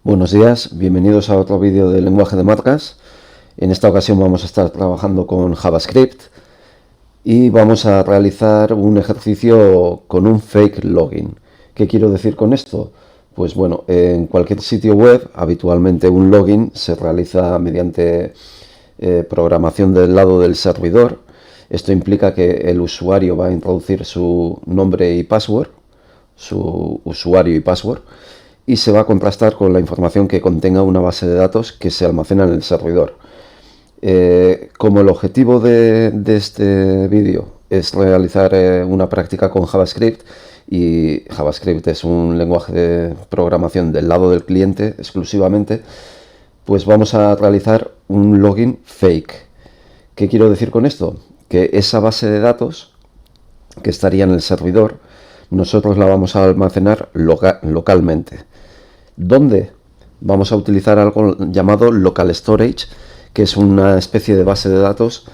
Buenos días, bienvenidos a otro vídeo del lenguaje de marcas. En esta ocasión vamos a estar trabajando con JavaScript y vamos a realizar un ejercicio con un fake login. ¿Qué quiero decir con esto? Pues bueno, en cualquier sitio web habitualmente un login se realiza mediante programación del lado del servidor. Esto implica que el usuario va a introducir su nombre y password, su usuario y password, y se va a contrastar con la información que contenga una base de datos que se almacena en el servidor. Como el objetivo de este vídeo es realizar una práctica con JavaScript, y JavaScript es un lenguaje de programación del lado del cliente exclusivamente, pues vamos a realizar un login fake. ¿Qué quiero decir con esto? Que esa base de datos que estaría en el servidor, nosotros la vamos a almacenar localmente. ¿Dónde? Vamos a utilizar algo llamado local storage, que es una especie de base de datos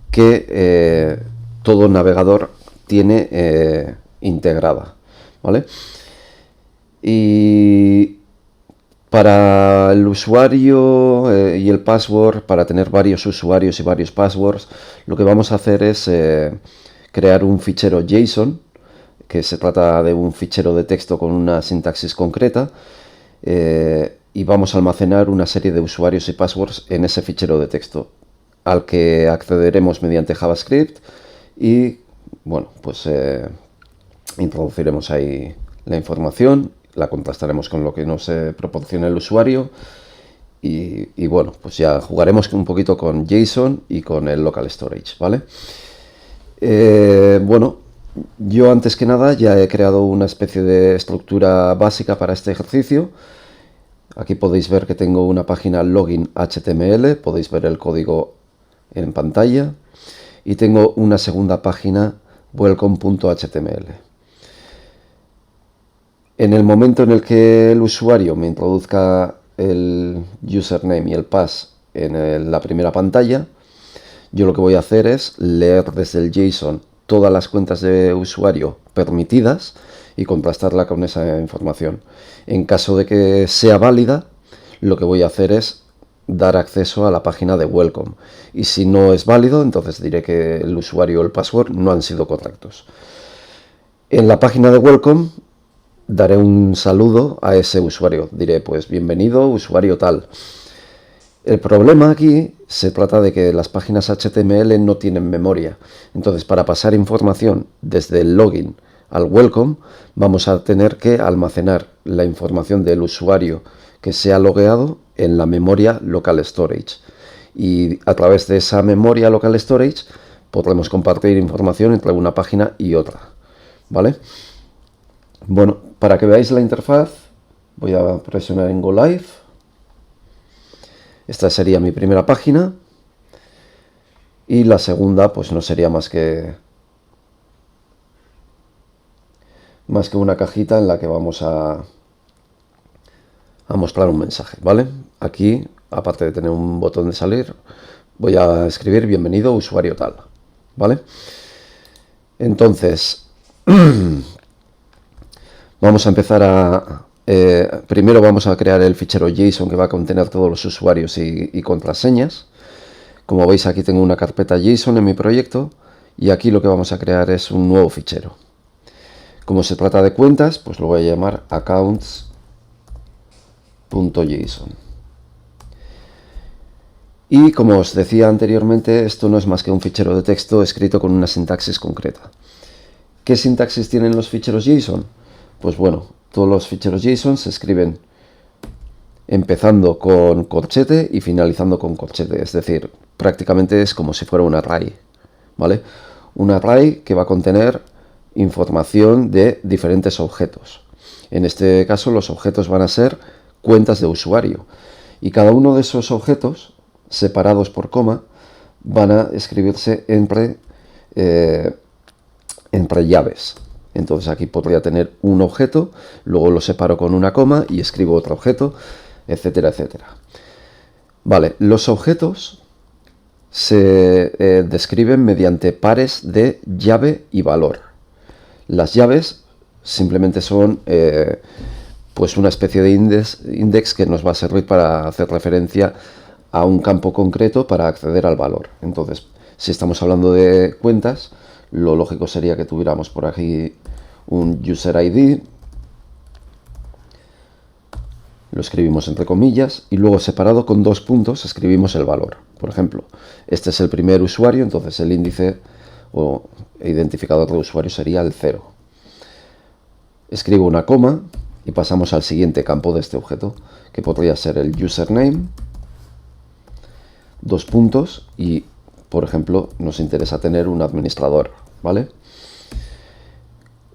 que todo navegador tiene integrada, ¿vale? Y para el usuario y el password, para tener varios usuarios y varios passwords, lo que vamos a hacer es crear un fichero JSON, que se trata de un fichero de texto con una sintaxis concreta, y vamos a almacenar una serie de usuarios y passwords en ese fichero de texto, al que accederemos mediante JavaScript y, bueno, pues introduciremos ahí la información, la contrastaremos con lo que nos proporciona el usuario y bueno, pues ya jugaremos un poquito con JSON y con el local storage, ¿vale? Bueno, yo antes que nada ya he creado una especie de estructura básica para este ejercicio. Aquí podéis ver que tengo una página login HTML, podéis ver el código en pantalla, y tengo una segunda página welcome.html. En el momento en el que el usuario me introduzca el username y el pass en la primera pantalla, yo lo que voy a hacer es leer desde el JSON todas las cuentas de usuario permitidas y contrastarla con esa información. En caso de que sea válida, lo que voy a hacer es dar acceso a la página de welcome. Y si no es válido, entonces diré que el usuario o el password no han sido correctos. En la página de welcome daré un saludo a ese usuario. Diré, pues, bienvenido, usuario tal. El problema aquí se trata de que las páginas HTML no tienen memoria. Entonces, para pasar información desde el login al welcome, vamos a tener que almacenar la información del usuario que se ha logueado en la memoria local storage. Y a través de esa memoria local storage podremos compartir información entre una página y otra, ¿vale? Bueno, para que veáis la interfaz, voy a presionar en Go Live. Esta sería mi primera página. Y la segunda, pues no sería más que una cajita en la que vamos a mostrar un mensaje, ¿vale? Aquí, aparte de tener un botón de salir, voy a escribir bienvenido usuario tal, ¿vale? Entonces, vamos a empezar primero vamos a crear el fichero JSON que va a contener todos los usuarios y contraseñas. Como veis, aquí tengo una carpeta JSON en mi proyecto y aquí lo que vamos a crear es un nuevo fichero. Como se trata de cuentas, pues lo voy a llamar accounts.json. Y como os decía anteriormente, esto no es más que un fichero de texto escrito con una sintaxis concreta. ¿Qué sintaxis tienen los ficheros JSON? Pues bueno, todos los ficheros JSON se escriben empezando con corchete y finalizando con corchete. Es decir, prácticamente es como si fuera un array, ¿vale? Un array que va a contener información de diferentes objetos. En este caso, los objetos van a ser cuentas de usuario. Y cada uno de esos objetos, separados por coma, van a escribirse entre llaves. Entonces aquí podría tener un objeto, luego lo separo con una coma y escribo otro objeto, etcétera, etcétera. Vale, los objetos se describen mediante pares de llave y valor. Las llaves simplemente son pues una especie de index que nos va a servir para hacer referencia a un campo concreto para acceder al valor. Entonces, si estamos hablando de cuentas, lo lógico sería que tuviéramos por aquí un user ID, lo escribimos entre comillas y luego separado con 2 puntos escribimos el valor. Por ejemplo, este es el primer usuario, entonces el índice o identificador de usuario sería el 0. Escribo una coma y pasamos al siguiente campo de este objeto, que podría ser el username, 2 puntos y, por ejemplo, nos interesa tener un administrador, ¿vale?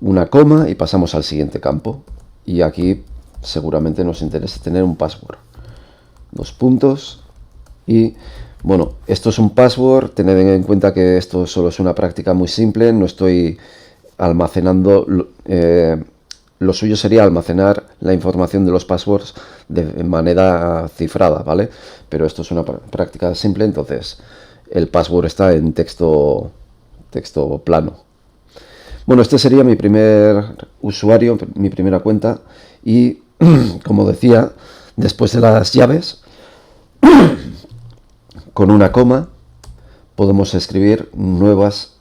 Una coma y pasamos al siguiente campo y aquí seguramente nos interesa tener un password, 2 puntos y, bueno, esto es un password, tened en cuenta que esto solo es una práctica muy simple, no estoy almacenando, lo suyo sería almacenar la información de los passwords de manera cifrada, ¿vale? Pero esto es una práctica simple, entonces el password está en texto plano. Bueno, este sería mi primer usuario, mi primera cuenta y, como decía, después de las llaves, con una coma podemos escribir nuevos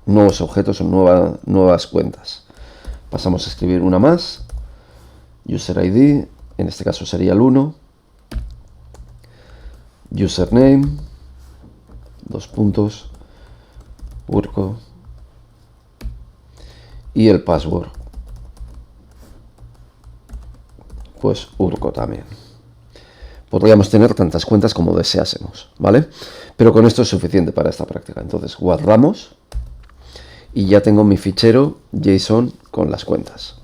objetos o nuevas cuentas. Pasamos a escribir una más, user ID, en este caso sería el 1, username, 2 puntos, Urco, y el password, pues Urco también. Podríamos tener tantas cuentas como deseásemos, ¿vale? Pero con esto es suficiente para esta práctica. Entonces guardamos y ya tengo mi fichero JSON con las cuentas.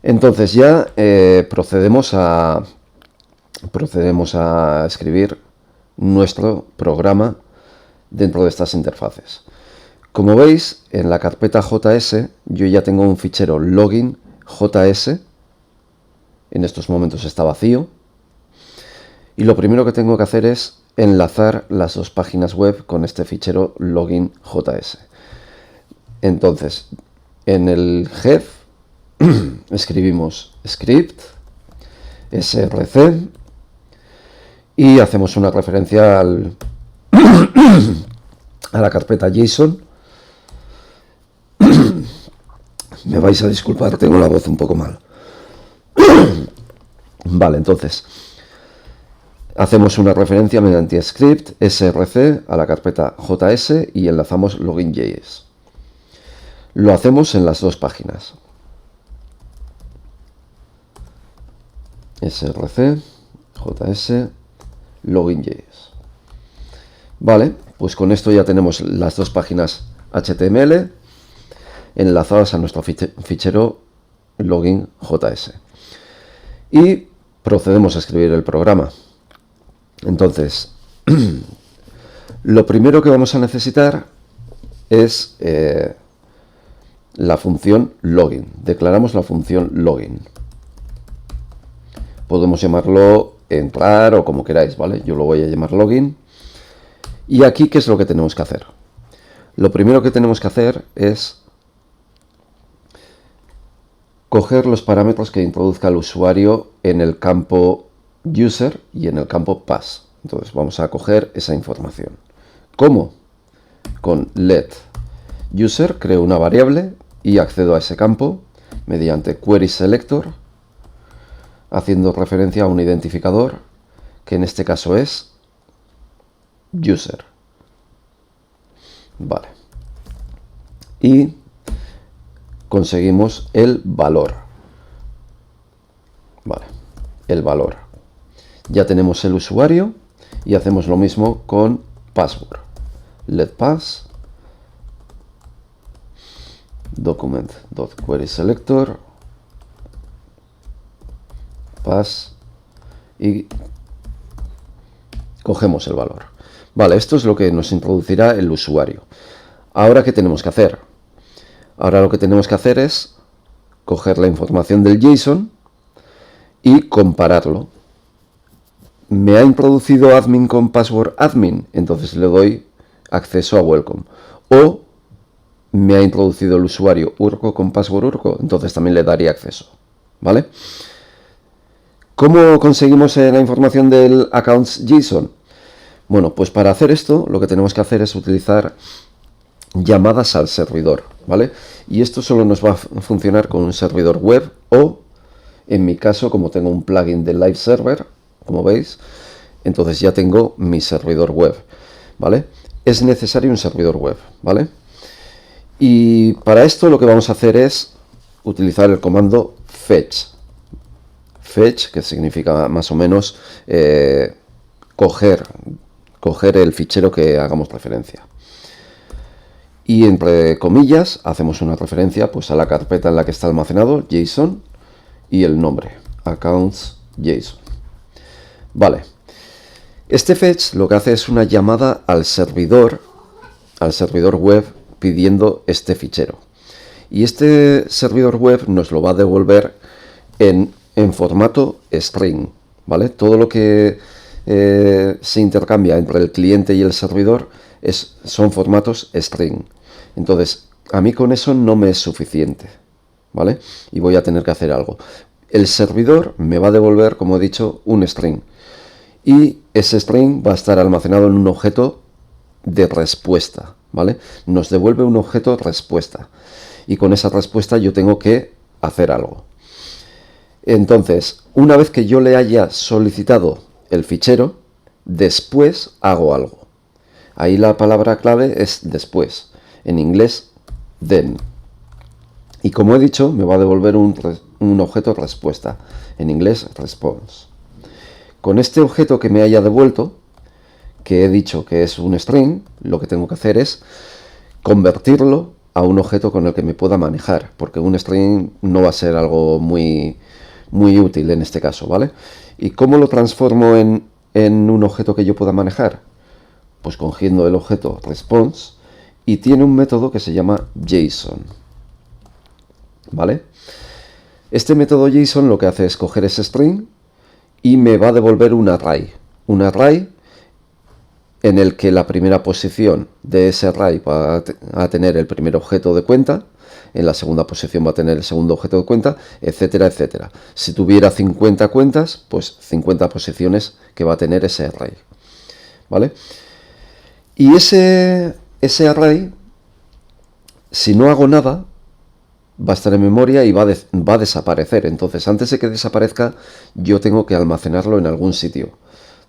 Entonces ya procedemos a escribir nuestro programa dentro de estas interfaces. Como veis, en la carpeta JS yo ya tengo un fichero login.js. En estos momentos está vacío. Y lo primero que tengo que hacer es enlazar las 2 páginas web con este fichero login.js. Entonces, en el head escribimos script src y hacemos una referencia a la carpeta JSON. Me vais a disculpar, tengo la voz un poco mal. Vale, entonces hacemos una referencia mediante script src a la carpeta JS y enlazamos login.js. Lo hacemos en las 2 páginas. src, js, login.js. Vale, pues con esto ya tenemos las 2 páginas HTML enlazadas a nuestro fichero login.js. Y procedemos a escribir el programa. Entonces, lo primero que vamos a necesitar es la función login. Declaramos la función login. Podemos llamarlo entrar o como queráis, ¿vale? Yo lo voy a llamar login. Y aquí, ¿qué es lo que tenemos que hacer? Lo primero que tenemos que hacer es coger los parámetros que introduzca el usuario en el campo user y en el campo pass. Entonces vamos a coger esa información. ¿Cómo? Con let user creo una variable y accedo a ese campo mediante query selector, haciendo referencia a un identificador que en este caso es user. Vale. Y conseguimos el valor. Vale, el valor. Ya tenemos el usuario y hacemos lo mismo con password. Let pass document.querySelector pass y cogemos el valor. Vale, esto es lo que nos introducirá el usuario. Ahora, ¿qué tenemos que hacer? Ahora lo que tenemos que hacer es coger la información del JSON y compararlo. Me ha introducido admin con password admin, entonces le doy acceso a welcome. O me ha introducido el usuario Urco con password Urco, entonces también le daría acceso. ¿vale? ¿Cómo conseguimos la información del accounts.json? Bueno, pues para hacer esto lo que tenemos que hacer es utilizar llamadas al servidor, ¿vale? Y esto solo nos va a funcionar con un servidor web o, en mi caso, como tengo un plugin de Live Server, como veis, entonces ya tengo mi servidor web, ¿vale? Es necesario un servidor web, ¿vale? Y para esto lo que vamos a hacer es utilizar el comando fetch. Fetch, que significa más o menos coger el fichero que hagamos referencia. Y entre comillas hacemos una referencia pues a la carpeta en la que está almacenado JSON y el nombre, accounts.json. Vale. Este fetch lo que hace es una llamada al servidor web pidiendo este fichero. Y este servidor web nos lo va a devolver en formato string, ¿vale? Todo lo que se intercambia entre el cliente y el servidor son formatos string. Entonces, a mí con eso no me es suficiente, ¿vale? Y voy a tener que hacer algo. El servidor me va a devolver, como he dicho, un string. Y ese string va a estar almacenado en un objeto de respuesta, ¿vale? Nos devuelve un objeto respuesta. Y con esa respuesta yo tengo que hacer algo. Entonces, una vez que yo le haya solicitado el fichero, después hago algo. Ahí la palabra clave es después. En inglés, then. Y como he dicho, me va a devolver un objeto respuesta. En inglés, response. Con este objeto que me haya devuelto, que he dicho que es un string, lo que tengo que hacer es convertirlo a un objeto con el que me pueda manejar, porque un string no va a ser algo muy útil en este caso, ¿vale? ¿Y cómo lo transformo en un objeto que yo pueda manejar? Pues cogiendo el objeto response y tiene un método que se llama JSON, ¿vale? Este método JSON lo que hace es coger ese string y me va a devolver un array en el que la primera posición de ese array va a tener el primer objeto de cuenta, en la segunda posición va a tener el segundo objeto de cuenta, etcétera, etcétera. Si tuviera 50 cuentas, pues 50 posiciones que va a tener ese array, ¿vale? Y ese array, si no hago nada, va a estar en memoria y va a desaparecer. Entonces, antes de que desaparezca, yo tengo que almacenarlo en algún sitio.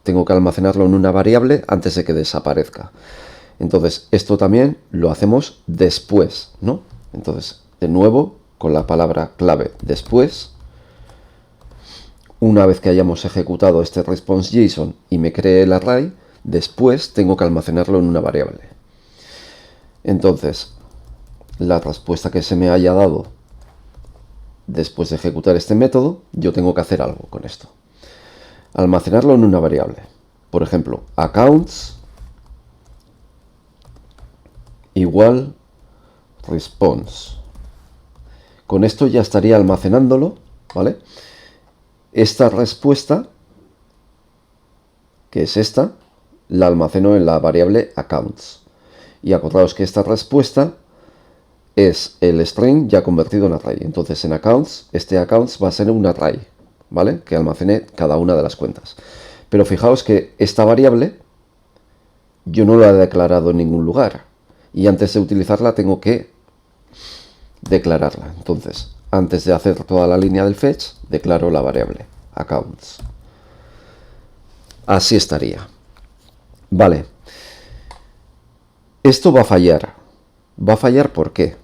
Tengo que almacenarlo en una variable antes de que desaparezca. Entonces, esto también lo hacemos después, ¿no? Entonces, de nuevo, con la palabra clave después, una vez que hayamos ejecutado este response.json y me cree el array, después tengo que almacenarlo en una variable. Entonces, la respuesta que se me haya dado después de ejecutar este método, yo tengo que hacer algo con esto. Almacenarlo en una variable. Por ejemplo, accounts igual response. Con esto ya estaría almacenándolo, ¿vale? Esta respuesta, que es esta, la almaceno en la variable accounts. Y acordaos que esta respuesta es el string ya convertido en array. Entonces en accounts, este accounts va a ser un array, ¿vale? Que almacene cada una de las cuentas. Pero fijaos que esta variable yo no la he declarado en ningún lugar. Y antes de utilizarla tengo que declararla. Entonces, antes de hacer toda la línea del fetch, declaro la variable accounts. Así estaría. Vale. Esto va a fallar. ¿Va a fallar por qué?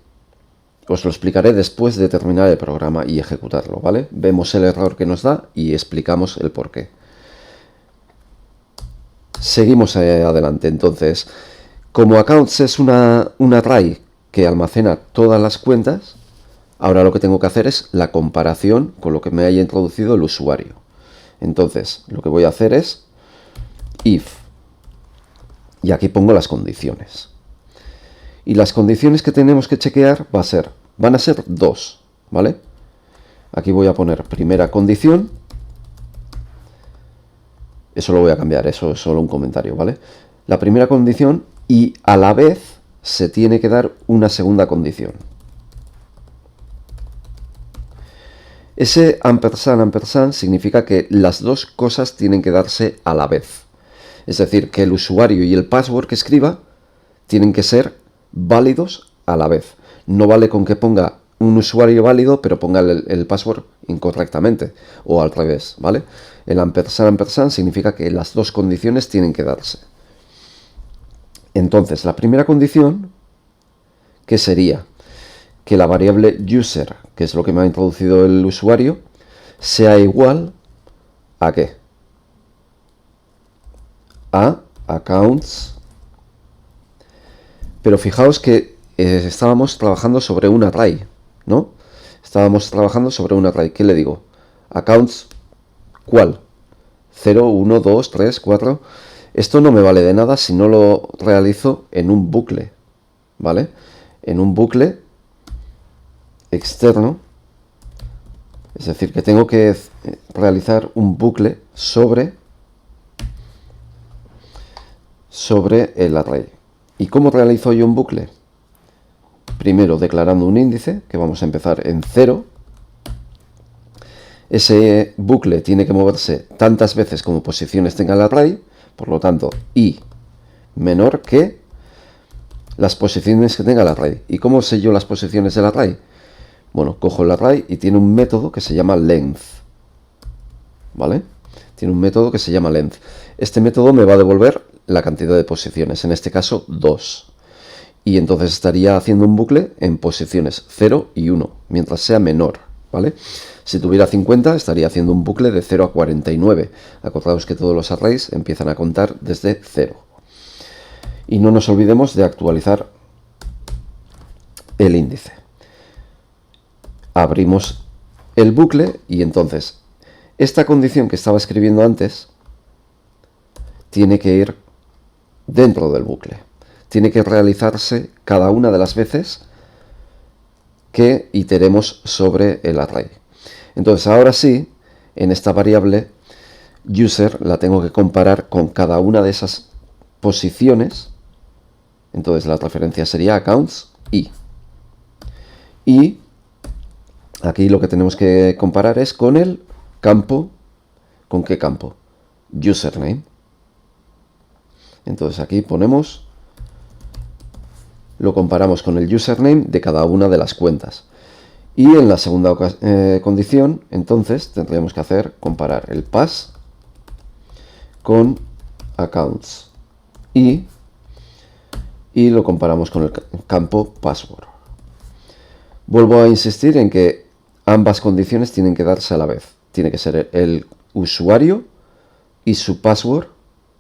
Os lo explicaré después de terminar el programa y ejecutarlo, ¿vale? Vemos el error que nos da y explicamos el por qué. Seguimos adelante. Entonces, como accounts es un array que almacena todas las cuentas, ahora lo que tengo que hacer es la comparación con lo que me haya introducido el usuario. Entonces, lo que voy a hacer es if. Y aquí pongo las condiciones. Y las condiciones que tenemos que chequear van a ser dos, ¿vale? Aquí voy a poner primera condición. Eso lo voy a cambiar, eso es solo un comentario, ¿vale? La primera condición y a la vez se tiene que dar una segunda condición. Ese ampersand significa que las dos cosas tienen que darse a la vez. Es decir, que el usuario y el password que escriba tienen que ser válidos a la vez. No vale con que ponga un usuario válido, pero ponga el password incorrectamente, o al revés, ¿vale? El ampersand significa que las dos condiciones tienen que darse. Entonces, la primera condición, ¿qué sería? Que la variable user, que es lo que me ha introducido el usuario, sea igual a ¿qué? A accounts. Pero fijaos que estábamos trabajando sobre un array, ¿no? Estábamos trabajando sobre un array. ¿Qué le digo? Accounts, ¿cuál? 0, 1, 2, 3, 4. Esto no me vale de nada si no lo realizo en un bucle, ¿vale? En un bucle externo. Es decir, que tengo que realizar un bucle sobre el array. ¿Y cómo realizo yo un bucle? Primero declarando un índice, que vamos a empezar en 0. Ese bucle tiene que moverse tantas veces como posiciones tenga el array, por lo tanto, i menor que las posiciones que tenga el array. ¿Y cómo sé yo las posiciones del array? Bueno, cojo el array y tiene un método que se llama length, ¿vale? Tiene un método que se llama length. Este método me va a devolver la cantidad de posiciones, en este caso 2. Y entonces estaría haciendo un bucle en posiciones 0 y 1, mientras sea menor, ¿vale? Si tuviera 50, estaría haciendo un bucle de 0 a 49. Acordaos que todos los arrays empiezan a contar desde 0. Y no nos olvidemos de actualizar el índice. Abrimos el bucle y entonces esta condición que estaba escribiendo antes tiene que ir dentro del bucle. Tiene que realizarse cada una de las veces que iteremos sobre el array. Entonces ahora sí, en esta variable user la tengo que comparar con cada una de esas posiciones. Entonces la referencia sería accounts i. Y aquí lo que tenemos que comparar es con el campo. ¿Con qué campo? Username. Entonces aquí ponemos, lo comparamos con el username de cada una de las cuentas. Y en la segunda condición, entonces, tendríamos que comparar el pass con accounts. Y lo comparamos con el campo password. Vuelvo a insistir en que ambas condiciones tienen que darse a la vez. Tiene que ser el usuario y su password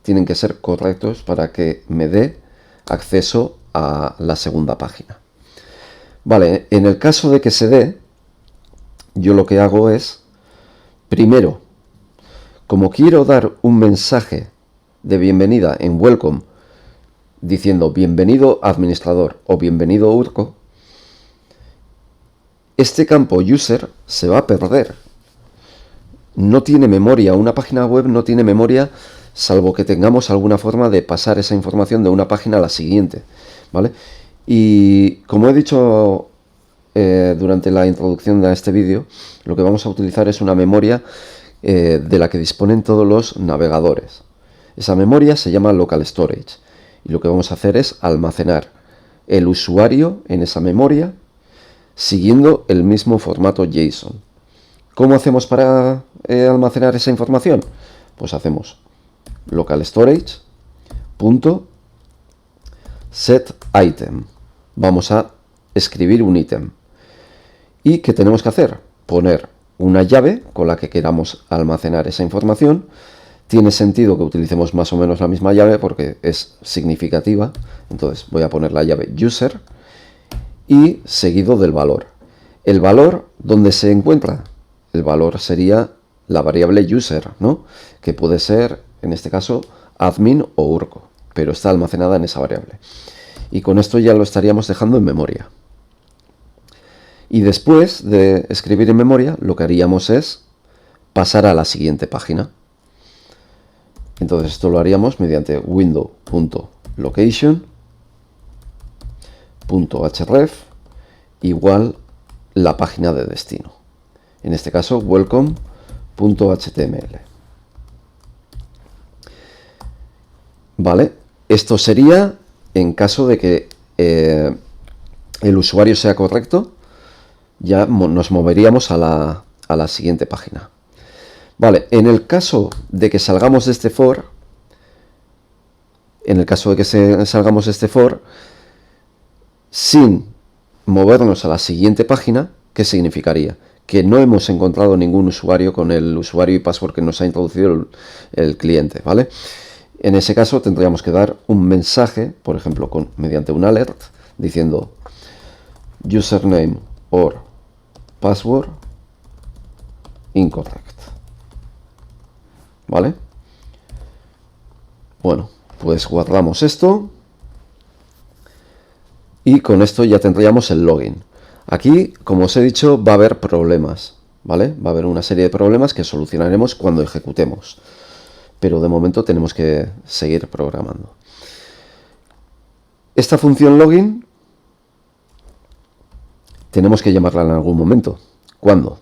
tienen que ser correctos para que me dé acceso a la segunda página. Vale, en el caso de que se dé, yo lo que hago es, primero, como quiero dar un mensaje de bienvenida en welcome diciendo bienvenido administrador o bienvenido Urco, este campo user se va a perder. No tiene memoria, una página web no tiene memoria salvo que tengamos alguna forma de pasar esa información de una página a la siguiente, ¿vale? Y como he dicho durante la introducción de este vídeo, lo que vamos a utilizar es una memoria de la que disponen todos los navegadores. Esa memoria se llama local storage y lo que vamos a hacer es almacenar el usuario en esa memoria siguiendo el mismo formato JSON. ¿Cómo hacemos para almacenar esa información? Pues hacemos local storage .set item. Vamos a escribir un ítem. ¿Y qué tenemos que hacer? Poner una llave con la que queramos almacenar esa información. Tiene sentido que utilicemos más o menos la misma llave porque es significativa. Entonces voy a poner la llave user y seguido del valor. ¿El valor dónde se encuentra? El valor sería la variable user, ¿no? Que puede ser, en este caso, admin o urco, pero está almacenada en esa variable. Y con esto ya lo estaríamos dejando en memoria. Y después de escribir en memoria, lo que haríamos es pasar a la siguiente página. Entonces esto lo haríamos mediante window.location.href igual la página de destino. en este caso welcome.html. Vale, esto sería en caso de que el usuario sea correcto, ya nos moveríamos a la siguiente página. Vale, en el caso de que salgamos de este for, sin movernos a la siguiente página, ¿qué significaría? Que no hemos encontrado ningún usuario con el usuario y password que nos ha introducido el cliente, ¿vale? En ese caso tendríamos que dar un mensaje, por ejemplo, mediante un alert, diciendo username or password incorrect. ¿Vale? Bueno, pues guardamos esto y con esto ya tendríamos el login. Aquí, como os he dicho, va a haber problemas, ¿vale? Va a haber una serie de problemas que solucionaremos cuando ejecutemos, pero de momento tenemos que seguir programando. Esta función login tenemos que llamarla en algún momento. ¿Cuándo?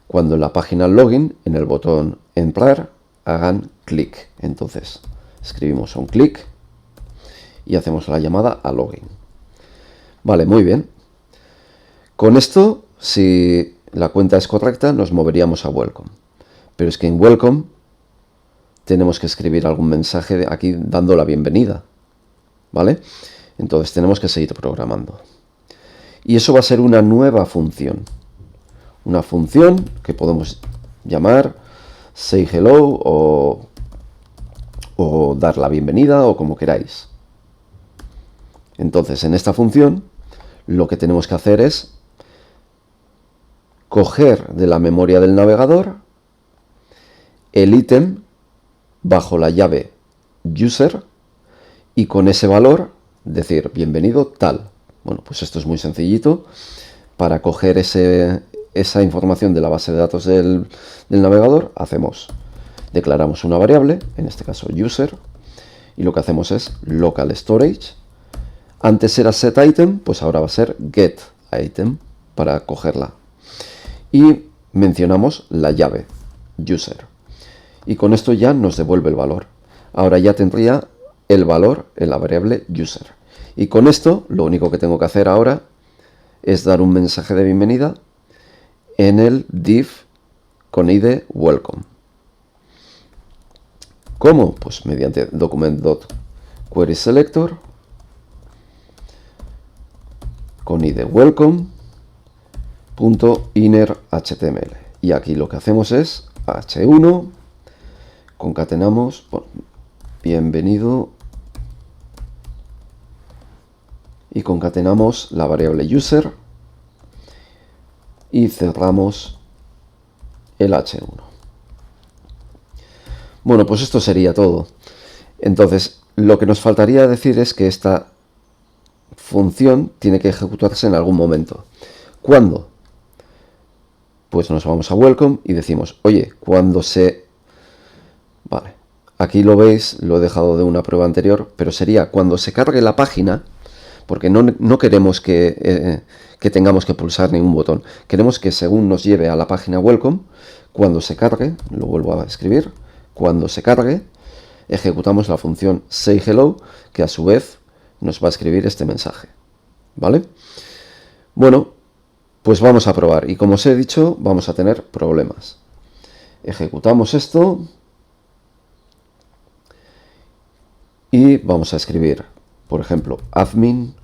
Cuando en la página login, en el botón entrar, hagan clic. Entonces escribimos un clic y hacemos la llamada a login. Vale, muy bien. Con esto, si la cuenta es correcta, nos moveríamos a welcome. Pero es que en welcome tenemos que escribir algún mensaje aquí dando la bienvenida. ¿Vale? Entonces tenemos que seguir programando. Y eso va a ser una nueva función. Una función que podemos llamar say hello o dar la bienvenida o como queráis. Entonces, en esta función, lo que tenemos que hacer es coger de la memoria del navegador el ítem bajo la llave user y con ese valor decir bienvenido tal. Bueno, pues esto es muy sencillito. Para coger esa información de la base de datos del navegador, declaramos una variable, en este caso user, y lo que hacemos es local storage. Antes era setItem, pues ahora va a ser getItem para cogerla. Y mencionamos la llave user. Y con esto ya nos devuelve el valor. Ahora ya tendría el valor en la variable user. Y con esto lo único que tengo que hacer ahora es dar un mensaje de bienvenida en el div con id welcome. ¿Cómo? Pues mediante document.querySelector con id welcome.innerHTML. Y aquí lo que hacemos es h1, concatenamos, bueno, bienvenido, y concatenamos la variable user y cerramos el h1. Bueno, pues esto sería todo. Entonces, lo que nos faltaría decir es que esta función tiene que ejecutarse en algún momento. ¿Cuándo? Pues nos vamos a welcome y decimos, oye, cuando se... Vale, aquí lo veis, lo he dejado de una prueba anterior, pero sería cuando se cargue la página, porque no queremos que tengamos que pulsar ningún botón. Queremos que según nos lleve a la página welcome, cuando se cargue, lo vuelvo a escribir, cuando se cargue, ejecutamos la función sayHello, que a su vez nos va a escribir este mensaje. ¿Vale? Bueno, pues vamos a probar. Y como os he dicho, vamos a tener problemas. Ejecutamos esto y vamos a escribir, por ejemplo, admin.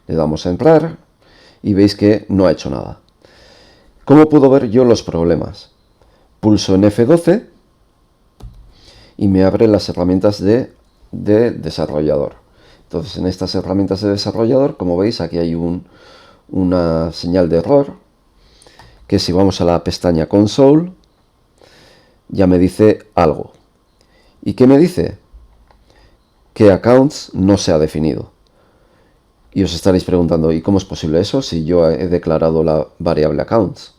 Le damos a entrar y veis que no ha hecho nada. ¿Cómo puedo ver yo los problemas? Pulso en F12 y me abre las herramientas de desarrollador. Entonces, en estas herramientas de desarrollador, como veis, aquí hay una señal de error, que si vamos a la pestaña Console, ya me dice algo. ¿Y qué me dice? Que accounts no se ha definido. Y os estaréis preguntando, ¿y cómo es posible eso si yo he declarado la variable accounts?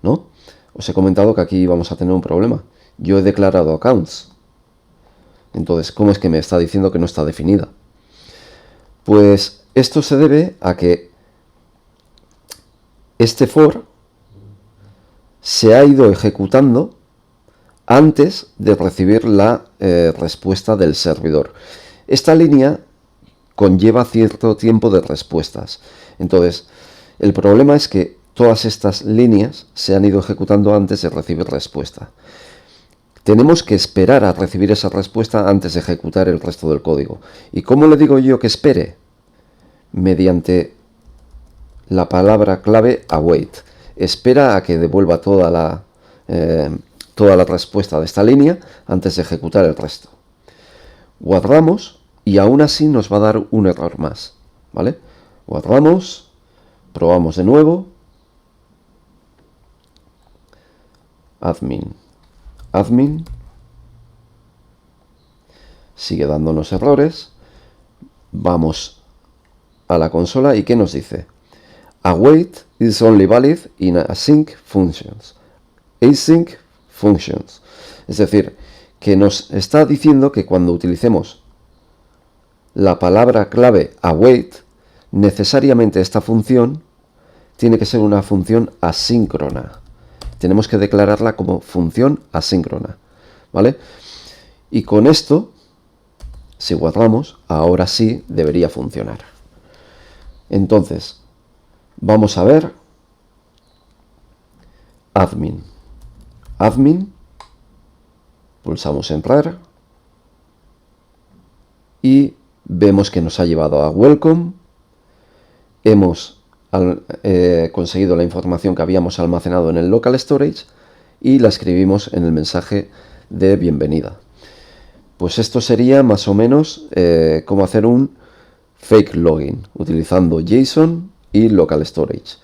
¿No? Os he comentado que aquí vamos a tener un problema. Yo he declarado accounts. Entonces, ¿cómo es que me está diciendo que no está definida? Pues esto se debe a que este for se ha ido ejecutando antes de recibir la respuesta del servidor. Esta línea conlleva cierto tiempo de respuestas. Entonces, el problema es que todas estas líneas se han ido ejecutando antes de recibir respuesta. Tenemos que esperar a recibir esa respuesta antes de ejecutar el resto del código. ¿Y cómo le digo yo que espere? Mediante la palabra clave await. Espera a que devuelva toda la respuesta de esta línea antes de ejecutar el resto. Guardamos y aún así nos va a dar un error más, ¿vale? Guardamos, probamos de nuevo, admin, sigue dándonos errores, vamos a la consola y ¿qué nos dice? Await is only valid in async functions. Async functions. Es decir, que nos está diciendo que cuando utilicemos la palabra clave await, necesariamente esta función tiene que ser una función asíncrona. Tenemos que declararla como función asíncrona, ¿vale? Y con esto, si guardamos, ahora sí debería funcionar. Entonces, vamos a ver admin, pulsamos entrar y vemos que nos ha llevado a welcome. Hemos conseguido la información que habíamos almacenado en el local storage y la escribimos en el mensaje de bienvenida. Pues esto sería más o menos cómo hacer un fake login utilizando JSON y local storage.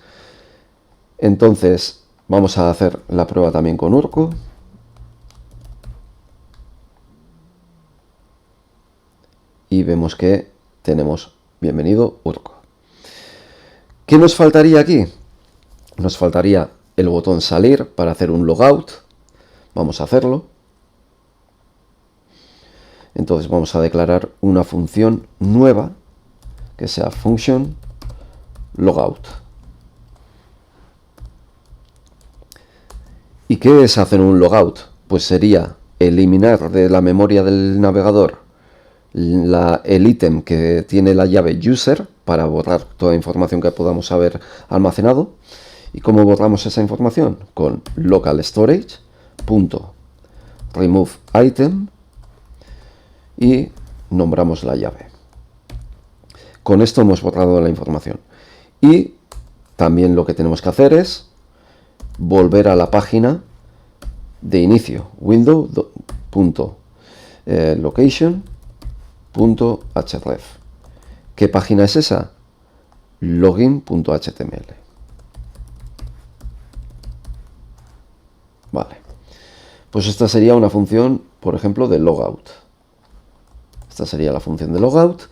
Entonces vamos a hacer la prueba también con Urco. Y vemos que tenemos bienvenido Urco. ¿Qué nos faltaría aquí? Nos faltaría el botón salir para hacer un logout. Vamos a hacerlo. Entonces vamos a declarar una función nueva que sea function logout. ¿Y qué es hacer un logout? Pues sería eliminar de la memoria del navegador el ítem que tiene la llave user para borrar toda la información que podamos haber almacenado. ¿Y cómo borramos esa información? Con local storage .remove item y nombramos la llave. Con esto hemos borrado la información. Y también lo que tenemos que hacer es volver a la página de inicio, window.location.href. ¿Qué página es esa? login.html. Vale. Pues esta sería una función, por ejemplo, de logout. Esta sería la función de logout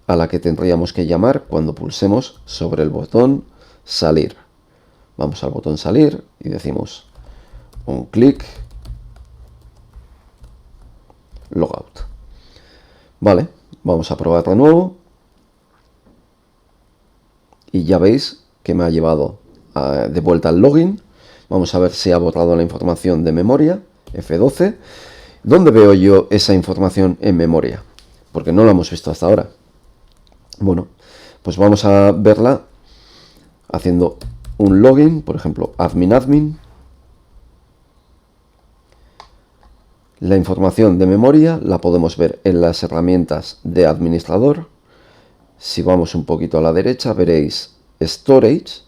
a la que tendríamos que llamar cuando pulsemos sobre el botón salir. Vamos al botón salir y decimos un clic logout. Vale, vamos a probar de nuevo y ya veis que me ha llevado de vuelta al login. Vamos a ver si ha borrado la información de memoria, F12. ¿Dónde veo yo esa información en memoria? Porque no la hemos visto hasta ahora. Bueno, pues vamos a verla haciendo un login, por ejemplo, admin. La información de memoria la podemos ver en las herramientas de administrador. Si vamos un poquito a la derecha, veréis storage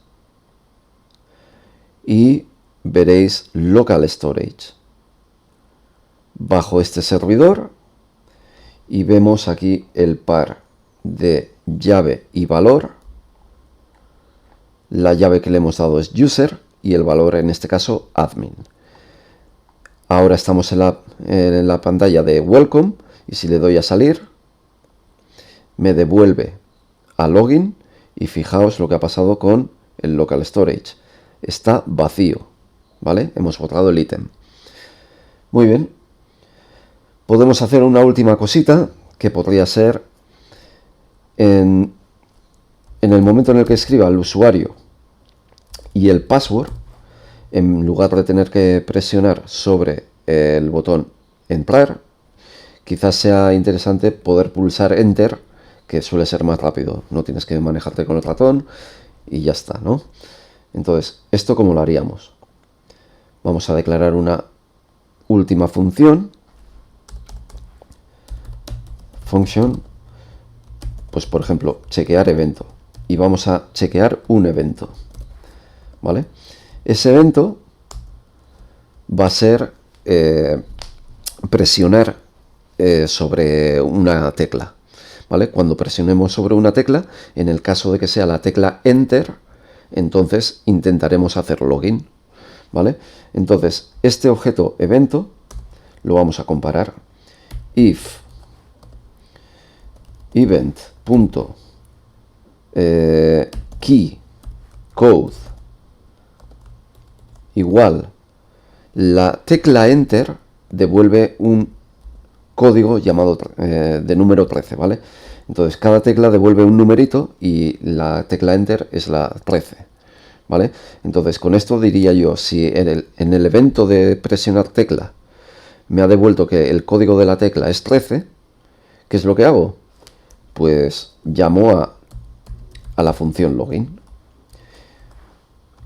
y veréis local storage. Bajo este servidor y vemos aquí el par de llave y valor. La llave que le hemos dado es user y el valor en este caso admin. Ahora estamos en la pantalla de welcome y si le doy a salir me devuelve a login y fijaos lo que ha pasado con el local storage. Está vacío, ¿vale? Hemos borrado el ítem. Muy bien. Podemos hacer una última cosita que podría ser en el momento en el que escriba el usuario y el password, en lugar de tener que presionar sobre el botón entrar, quizás sea interesante poder pulsar enter, que suele ser más rápido. No tienes que manejarte con el ratón y ya está, ¿no? Entonces, ¿esto cómo lo haríamos? Vamos a declarar una última función. Function, pues por ejemplo, chequear evento. Y vamos a chequear un evento, ¿vale? Ese evento va a ser presionar sobre una tecla, ¿vale? Cuando presionemos sobre una tecla, en el caso de que sea la tecla Enter, entonces intentaremos hacer login, ¿vale? Entonces, este objeto evento lo vamos a comparar. If event.key code igual la tecla Enter devuelve un código llamado de número 13, ¿vale? Entonces cada tecla devuelve un numerito y la tecla Enter es la 13, ¿vale? Entonces con esto diría yo, si en el evento de presionar tecla me ha devuelto que el código de la tecla es 13, ¿qué es lo que hago? Pues llamo a la función login.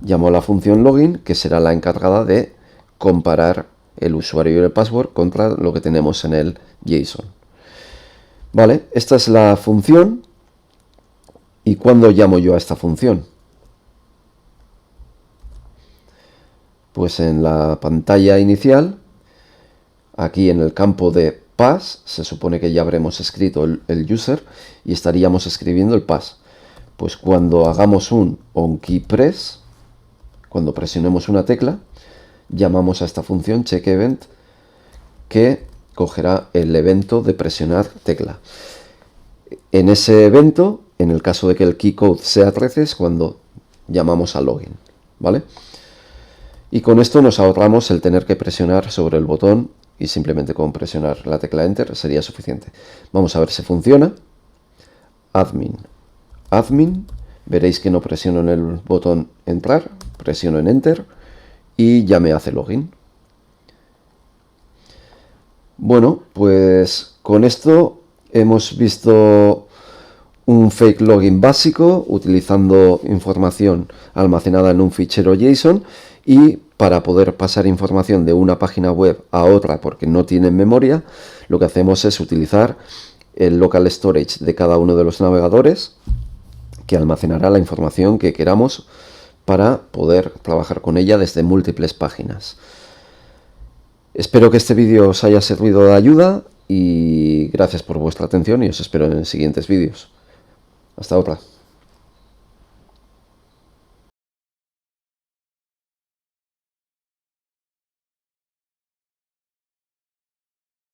Llamo a la función login, que será la encargada de comparar el usuario y el password contra lo que tenemos en el JSON. Vale, esta es la función. ¿Y cuándo llamo yo a esta función? Pues en la pantalla inicial, aquí en el campo de pass, se supone que ya habremos escrito el user y estaríamos escribiendo el pass. Pues cuando hagamos un onKeyPress, cuando presionemos una tecla, llamamos a esta función checkEvent, que cogerá el evento de presionar tecla. En ese evento, en el caso de que el keycode sea 13, es cuando llamamos a login, ¿vale? Y con esto nos ahorramos el tener que presionar sobre el botón, y simplemente con presionar la tecla Enter sería suficiente. Vamos a ver si funciona. Admin, veréis que no presiono en el botón entrar, presiono en Enter y ya me hace login. Bueno, pues con esto hemos visto un fake login básico utilizando información almacenada en un fichero JSON, y para poder pasar información de una página web a otra porque no tienen memoria, lo que hacemos es utilizar el local storage de cada uno de los navegadores, que almacenará la información que queramos para poder trabajar con ella desde múltiples páginas. Espero que este vídeo os haya servido de ayuda y gracias por vuestra atención, y os espero en los siguientes vídeos. Hasta otra.